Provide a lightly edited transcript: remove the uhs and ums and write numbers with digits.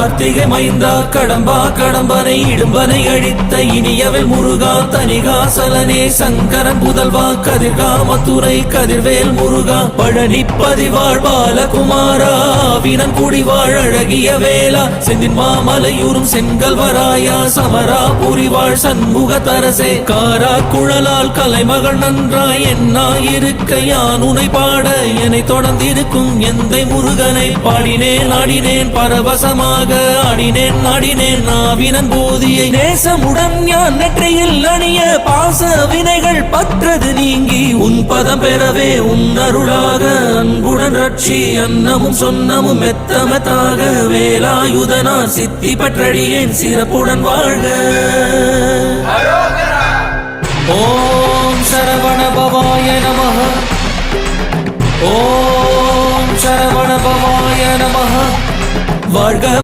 கார்த்திகை மைந்தா கடம்பா கடம்பனை இடும்பனை அழித்த இனியவள் முருகா தனிகாசலனே சங்கரன் புதல்வா கதிர்காமத்துறை கதிர்வேல் முருகா பழனி பதிவாழ் பாலகுமாரா வினன் குடிவாழ் அழகிய வேளா செந்தின் மாமலையூரும் செங்கல்வராயா சமரா புரிவாழ் சண்முக தரசே காரா குழலால் கலைமகள் நன்றாய் என்னாயிருக்க யான் உனை பாட என்னை தொடர்ந்திருக்கும் எந்தை முருகனை பாடினேன் ஆடினேன் பரவசமாக ஆடினேன் நாடினேன் நாவினன் போதியை நேசமுடன் ஞான் நெற்றியில் அணிய பாச வினைகள் பற்றது நீங்கி உன் பதம் பெறவே உன் அருளாக அன்புடன் ரட்சி அன்னமும் சொன்னமும் மெத்தமத்தாக வேலாயுதனார் சித்தி பற்றடியேன் சிறப்புடன் வாழ்க. ஓம் சரவண பவாய நமஹ. ஓம் சரவண பவாய நமஹ. வாழ்க.